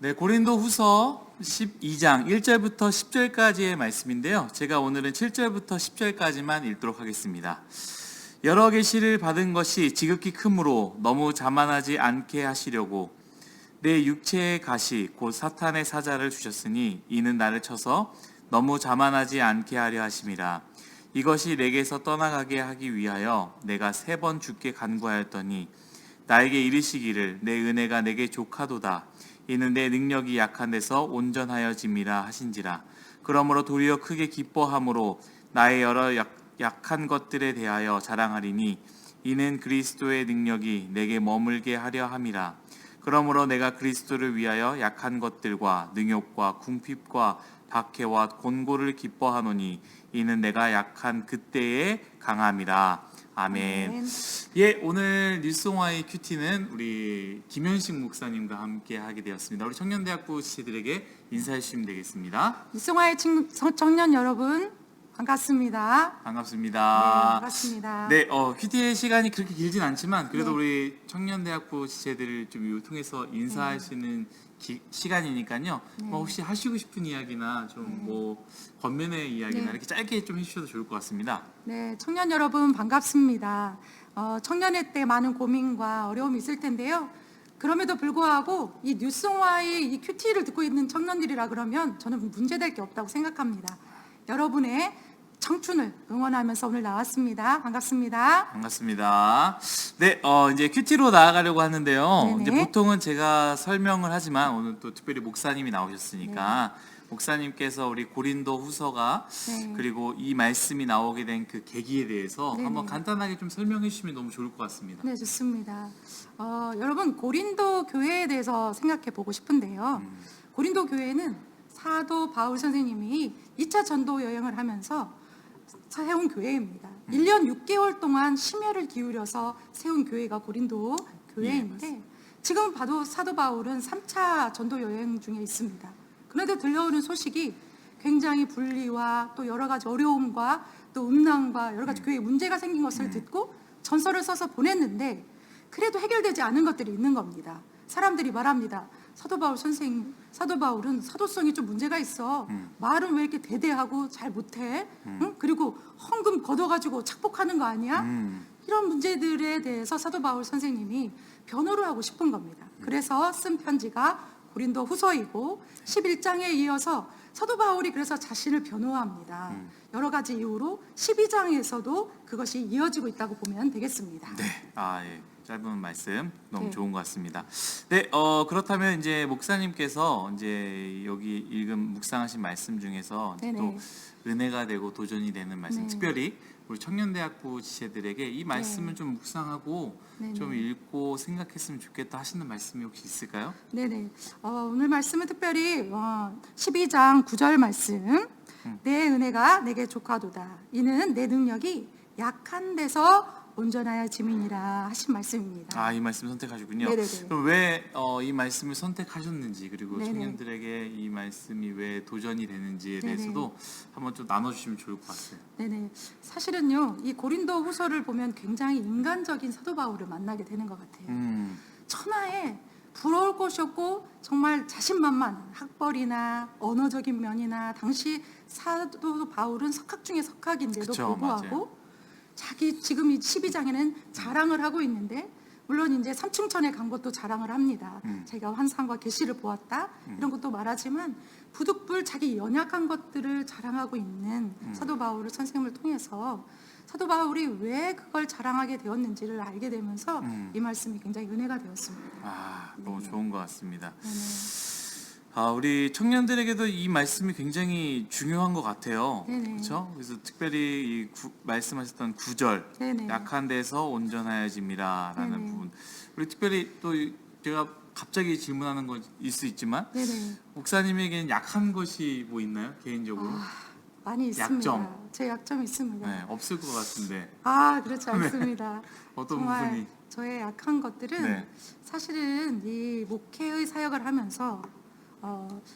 네, 고린도 후서 12장 1절부터 10절까지의 말씀인데요. 제가 오늘은 7절부터 10절까지만 읽도록 하겠습니다. 여러 계시를 받은 것이 지극히 크므로 너무 자만하지 않게 하시려고 내 육체의 가시 곧 사탄의 사자를 주셨으니 이는 나를 쳐서 너무 자만하지 않게 하려 하심이라. 이것이 내게서 떠나가게 하기 위하여 내가 3번 주께 간구하였더니 나에게 이르시기를 내 은혜가 내게 족하도다. 이는 내 능력이 약한 데서 온전하여짐이라 하신지라. 그러므로 도리어 크게 기뻐함으로 나의 여러 약한 것들에 대하여 자랑하리니 이는 그리스도의 능력이 내게 머물게 하려 함이라. 그러므로 내가 그리스도를 위하여 약한 것들과 능욕과 궁핍과 박해와 곤고를 기뻐하노니 이는 내가 약한 그때에 강함이라. 아멘. 예, 오늘 뉴스와의 큐티는 우리 김현식 목사님과 함께 하게 되었습니다. 우리 청년대학부 지체들에게 인사해 주시면 되겠습니다. 뉴스와의 청년 여러분 반갑습니다. 반갑습니다. 네, 반갑습니다. 네, 큐티의 시간이 그렇게 길진 않지만 그래도 우리 청년대학부 지체들을 좀 통해서 인사할 수 있는 시간이니까요. 혹시 하시고 싶은 이야기나 좀 뭐 권면의 이야기나 이렇게 짧게 좀 해주셔도 좋을 것 같습니다. 네, 청년 여러분 반갑습니다. 청년의 때 많은 고민과 어려움이 있을 텐데요. 그럼에도 불구하고 이 뉴스와의 이 큐티를 듣고 있는 청년들이라 그러면 저는 문제될 게 없다고 생각합니다. 여러분의 청춘을 응원하면서 오늘 나왔습니다. 반갑습니다. 반갑습니다. 네, 이제 큐티로 나아가려고 하는데요. 네네. 이제 보통은 제가 설명을 하지만 오늘 또 특별히 목사님이 나오셨으니까 목사님께서 우리 고린도 후서가 그리고 이 말씀이 나오게 된 그 계기에 대해서 한번 간단하게 좀 설명해 주시면 너무 좋을 것 같습니다. 네, 좋습니다. 여러분 고린도 교회에 대해서 생각해 보고 싶은데요. 고린도 교회는 사도 바울 선생님이 2차 전도 여행을 하면서 세운 교회입니다. 1년 6개월 동안 심혈을 기울여서 세운 교회가 고린도 교회인데 지금 봐도 사도 바울은 3차 전도 여행 중에 있습니다. 그런데 들려오는 소식이 굉장히 분리와 또 여러 가지 어려움과 또 음란과 여러 가지 교회에 문제가 생긴 것을 듣고 전서를 써서 보냈는데 그래도 해결되지 않은 것들이 있는 겁니다. 사람들이 말합니다. 사도 바울은 사도성이 좀 문제가 있어. 말은 왜 이렇게 대대하고 잘 못해? 응? 그리고 헌금 걷어가지고 착복하는 거 아니야? 이런 문제들에 대해서 사도 바울 선생님이 변호를 하고 싶은 겁니다. 그래서 쓴 편지가 고린도 후서이고 11장에 이어서 사도 바울이 그래서 자신을 변호합니다. 여러 가지 이유로 12장에서도 그것이 이어지고 있다고 보면 되겠습니다. 네, 예. 짧은 말씀 너무 좋은 것 같습니다. 네, 그렇다면 이제 목사님께서 이제 여기 읽은 묵상하신 말씀 중에서 또 은혜가 되고 도전이 되는 말씀, 특별히 우리 청년대학부 지체들에게 이 말씀을 좀 묵상하고 좀 읽고 생각했으면 좋겠다 하시는 말씀이 혹시 있을까요? 네네. 오늘 말씀은 특별히 12장 9절 말씀. 내 은혜가 내게 족하도다. 이는 내 능력이 약한 데서 온전하여 짐이니라 하신 말씀입니다. 이 말씀 선택하셨군요. 네네네. 그럼 왜 이 말씀을 선택하셨는지 그리고 네네. 청년들에게 이 말씀이 왜 도전이 되는지에 대해서도 한번 좀 나눠주시면 좋을 것 같아요. 네네. 사실은요, 이 고린도 후서를 보면 굉장히 인간적인 사도 바울을 만나게 되는 것 같아요. 천하에 부러울 것이 없고 정말 자신만만한 학벌이나 언어적인 면이나 당시 사도 바울은 석학 중에 석학인데도 불구하고 맞아요. 자기 지금 이 12장에는 자랑을 하고 있는데 물론 이제 삼층천에 간 것도 자랑을 합니다. 자기가 환상과 계시를 보았다 이런 것도 말하지만 부득불 자기 연약한 것들을 자랑하고 있는 사도 바울을 선생님을 통해서 사도 바울이 왜 그걸 자랑하게 되었는지를 알게 되면서 이 말씀이 굉장히 은혜가 되었습니다. 너무 좋은 것 같습니다. 네네. 우리 청년들에게도 이 말씀이 굉장히 중요한 것 같아요. 그렇죠? 그래서 특별히 이 말씀하셨던 9절 네네. 약한 데서 온전하여짐이라라는 부분. 우리 특별히 또 제가 갑자기 질문하는 것일 수 있지만 네네. 목사님에게는 약한 것이 뭐 있나요? 개인적으로? 많이 있습니다. 약점. 제 약점이 있습니다. 네, 없을 것 같은데 그렇지 않습니다. 어떤 정말 부분이? 저의 약한 것들은 사실은 이 목회의 사역을 하면서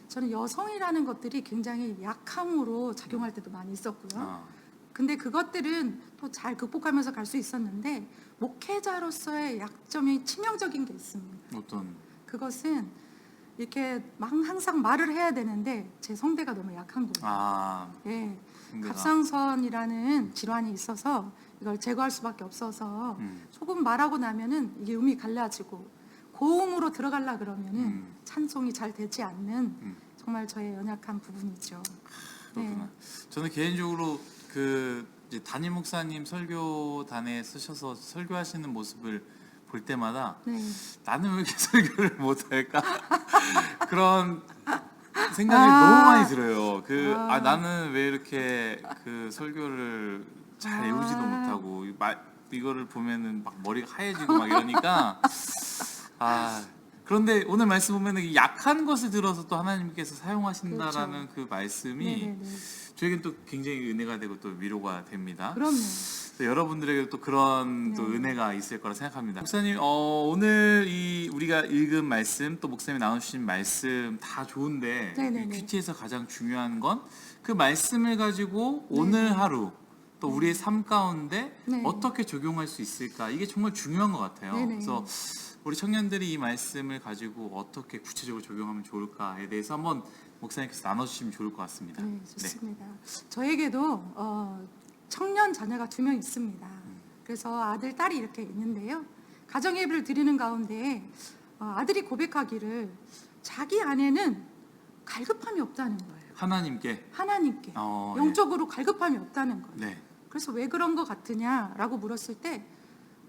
저는 여성이라는 것들이 굉장히 약함으로 작용할 때도 많이 있었고요. 근데 그것들은 또 잘 극복하면서 갈 수 있었는데 목회자로서의 약점이 치명적인 게 있습니다. 어떤? 그것은 이렇게 항상 말을 해야 되는데 제 성대가 너무 약한 거예요. 아, 예. 성대가. 갑상선이라는 질환이 있어서 이걸 제거할 수밖에 없어서 조금 말하고 나면은 이게 음이 갈라지고 고음으로 들어가려 그러면은 찬송이 잘 되지 않는 정말 저의 연약한 부분이죠. 그렇구나. 저는 개인적으로 그 이제 담임 목사님 설교단에 쓰셔서 설교하시는 모습을 볼 때마다 네. 나는 왜 이렇게 설교를 못할까 그런 생각이 너무 많이 들어요. 나는 왜 이렇게 그 설교를 잘 외우지도 못하고 이거를 보면은 막 머리가 하얘지고 막 이러니까 그런데 오늘 말씀 보면은 이 약한 것을 들어서 또 하나님께서 사용하신다라는 그렇죠. 그 말씀이 네네네. 저에겐 또 굉장히 은혜가 되고 또 위로가 됩니다. 그럼요. 또 여러분들에게 또 그런 또 네. 은혜가 있을 거라 생각합니다. 목사님, 오늘 우리가 읽은 말씀 또 목사님이 나눠주신 말씀 다 좋은데 네네네. 이 큐티에서 가장 중요한 건 그 말씀을 가지고 네. 오늘 하루 또 우리의 삶 가운데 네. 어떻게 적용할 수 있을까 이게 정말 중요한 것 같아요. 네네. 그래서 우리 청년들이 이 말씀을 가지고 어떻게 구체적으로 적용하면 좋을까에 대해서 한번 목사님께서 나눠주시면 좋을 것 같습니다. 네, 좋습니다. 저에게도 청년 자녀가 2명 있습니다. 그래서 아들, 딸이 이렇게 있는데요. 가정 예배를 드리는 가운데 아들이 고백하기를 자기 안에는 갈급함이 없다는 거예요. 하나님께 예. 영적으로 갈급함이 없다는 거예요. 네. 그래서 왜 그런 것 같으냐라고 물었을 때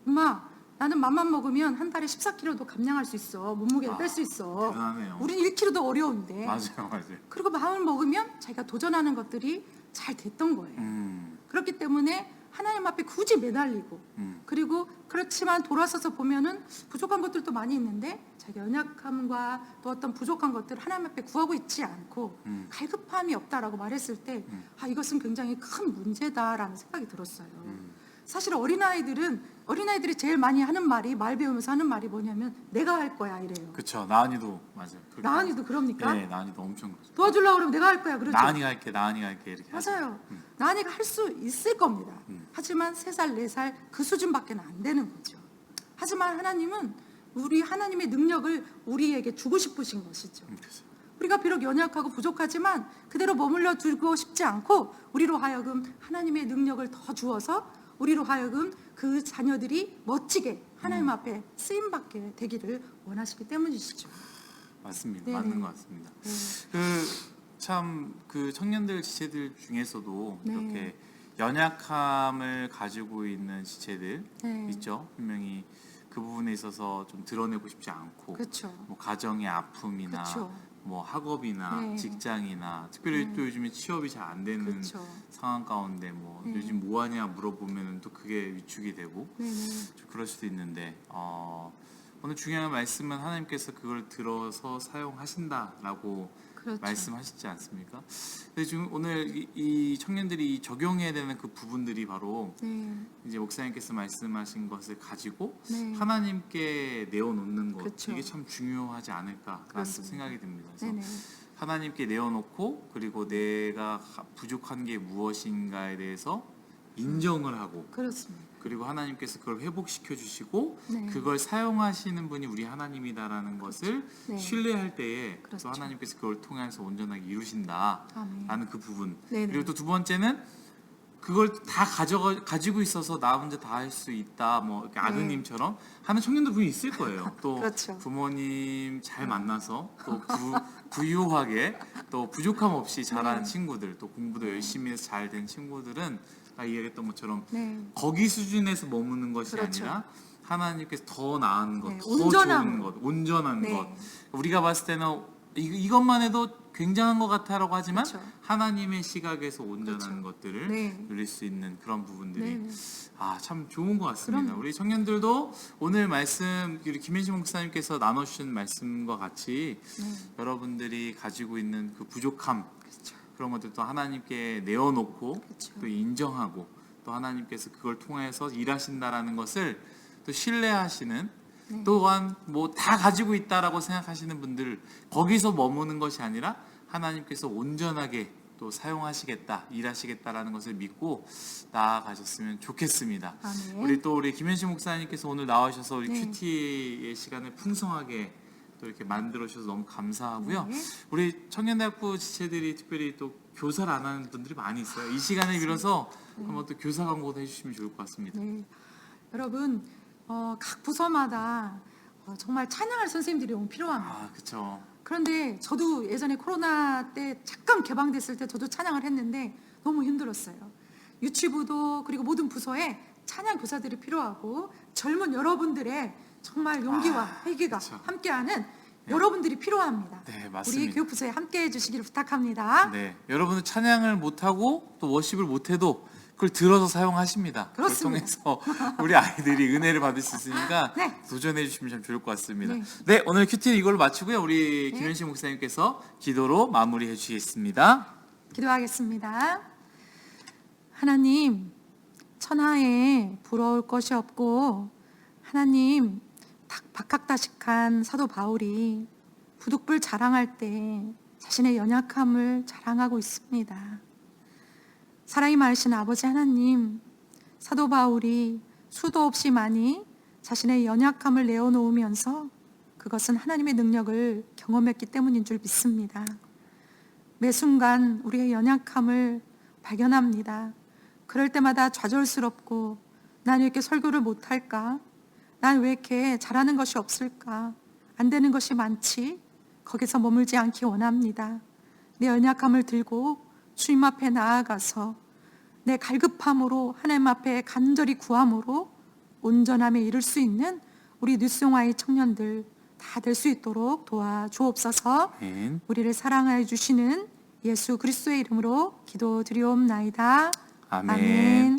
엄마 나는 맘만 먹으면 한 달에 14kg도 감량할 수 있어. 몸무게를 뺄 수 있어. 대단하네요. 우린 1kg도 어려운데. 맞아요. 그리고 마음을 먹으면 자기가 도전하는 것들이 잘 됐던 거예요. 그렇기 때문에 하나님 앞에 굳이 매달리고 그리고 그렇지만 돌아서서 보면은 부족한 것들도 많이 있는데 자기 연약함과 또 어떤 부족한 것들을 하나님 앞에 구하고 있지 않고 갈급함이 없다라고 말했을 때 이것은 굉장히 큰 문제다라는 생각이 들었어요. 사실 어린아이들이 제일 많이 하는 말이 말 배우면서 하는 말이 뭐냐면 내가 할 거야 이래요. 그렇죠. 나은이도 맞아요. 나은이도 그럽니까? 네, 나은이도 엄청 그렇죠. 도와주려고 그러면 내가 할 거야 그러죠. 나은이 갈게 이렇게 하죠. 맞아요. 나은이가 할 수 있을 겁니다. 하지만 3살, 4살 그 수준밖에 안 되는 거죠. 하지만 하나님은 우리 하나님의 능력을 우리에게 주고 싶으신 것이죠. 그렇죠. 우리가 비록 연약하고 부족하지만 그대로 머물러 두고 싶지 않고 우리로 하여금 하나님의 능력을 더 주어서 우리로 하여금 그 자녀들이 멋지게 하나님 앞에 쓰임받게 되기를 원하시기 때문이시죠. 맞습니다. 네네. 맞는 것 같습니다. 네. 그 청년들 지체들 중에서도 네. 이렇게 연약함을 가지고 있는 지체들 네. 있죠. 분명히 그 부분에 있어서 좀 드러내고 싶지 않고 그렇죠. 뭐 가정의 아픔이나 그렇죠. 뭐 학업이나 네. 직장이나 특별히 네. 또 요즘에 취업이 잘 안 되는 그렇죠. 상황 가운데 뭐 네. 요즘 뭐 하냐 물어보면은 또 그게 위축이 되고 네네. 좀 그럴 수도 있는데 오늘 중요한 말씀은 하나님께서 그걸 들어서 사용하신다라고 그렇죠. 말씀하시지 않습니까? 근데 지금 오늘 이 청년들이 적용해야 되는 그 부분들이 바로 네. 이제 목사님께서 말씀하신 것을 가지고 네. 하나님께 내어놓는 것 그렇죠. 이게 참 중요하지 않을까라는 그렇습니다. 생각이 듭니다. 그래서 네네. 하나님께 내어놓고 그리고 내가 부족한 게 무엇인가에 대해서 인정을 하고 그렇습니다. 그리고 하나님께서 그걸 회복시켜 주시고 네. 그걸 사용하시는 분이 우리 하나님이다라는 것을 네. 신뢰할 때에 그렇죠. 또 하나님께서 그걸 통해서 온전하게 이루신다라는 아멘. 그 부분. 네네. 그리고 또 두 번째는 그걸 다 가지고 있어서 나 혼자 다 할 수 있다. 뭐 이렇게 아드님처럼 하는 청년도 분이 있을 거예요. 또 그렇죠. 부모님 잘 만나서 또 부유하게 또 부족함 없이 자란 네. 친구들 또 공부도 열심히 해서 잘 된 친구들은 아까 이야기했던 것처럼 네. 거기 수준에서 머무는 것이 그렇죠. 아니라 하나님께서 더 나은 것, 네, 더 온전한 좋은 것, 온전한 네. 것. 우리가 봤을 때는 이것만 해도 굉장한 것 같아라고 하지만 그렇죠. 하나님의 시각에서 온전한 그렇죠. 것들을 네. 누릴 수 있는 그런 부분들이 네. 참 좋은 것 같습니다. 그럼요. 우리 청년들도 오늘 말씀 우리 김현식 목사님께서 나눠주신 말씀과 같이 네. 여러분들이 가지고 있는 그 부족함 그렇죠. 그런 것들도 하나님께 내어놓고 그렇죠. 또 인정하고 또 하나님께서 그걸 통해서 일하신다라는 것을 또 신뢰하시는 네. 또한 뭐 다 가지고 있다라고 생각하시는 분들 거기서 머무는 것이 아니라 하나님께서 온전하게 또 사용하시겠다 일하시겠다라는 것을 믿고 나아가셨으면 좋겠습니다. 아멘. 우리 김현식 목사님께서 오늘 나와주셔서 우리 네. 큐티의 시간을 풍성하게 또 이렇게 만들어 주셔서 너무 감사하고요. 네. 우리 청년대학부 지체들이 특별히 또 교사를 안 하는 분들이 많이 있어요. 이 시간을 빌어서 한번 또 교사 광고도 해주시면 좋을 것 같습니다. 네. 여러분 각 부서마다 정말 찬양할 선생님들이 너무 필요합니다. 아, 그렇죠. 그런데 저도 예전에 코로나 때 잠깐 개방됐을 때 저도 찬양을 했는데 너무 힘들었어요. 유치부도 그리고 모든 부서에 찬양 교사들이 필요하고 젊은 여러분들의 정말 용기와 회개가 그쵸. 함께하는 여러분들이 필요합니다. 네, 맞습니다. 우리 교육부서에 함께해 주시기를 부탁합니다. 네, 여러분은 찬양을 못하고 또 워십을 못해도 그걸 들어서 사용하십니다. 그걸 그렇습니다. 통해서 우리 아이들이 은혜를 받을 수 있으니까 네. 도전해 주시면 참 좋을 것 같습니다. 네. 네, 오늘 큐티는 이걸로 마치고요. 우리 네. 김현식 목사님께서 기도로 마무리해 주시겠습니다. 기도하겠습니다. 하나님, 천하에 부러울 것이 없고 하나님 박학다식한 사도 바울이 부득불 자랑할 때 자신의 연약함을 자랑하고 있습니다. 사랑이 많으신 아버지 하나님, 사도 바울이 수도 없이 많이 자신의 연약함을 내어놓으면서 그것은 하나님의 능력을 경험했기 때문인 줄 믿습니다. 매 순간 우리의 연약함을 발견합니다. 그럴 때마다 좌절스럽고 난 왜 이렇게 설교를 못할까? 난 왜 이렇게 잘하는 것이 없을까? 안 되는 것이 많지? 거기서 머물지 않기 원합니다. 내 연약함을 들고 주님 앞에 나아가서 내 갈급함으로 하나님 앞에 간절히 구함으로 온전함에 이를 수 있는 우리 뉴송아이 청년들 다 될 수 있도록 도와주옵소서. 아멘. 우리를 사랑하여 주시는 예수 그리스도의 이름으로 기도드리옵나이다. 아멘. 아멘.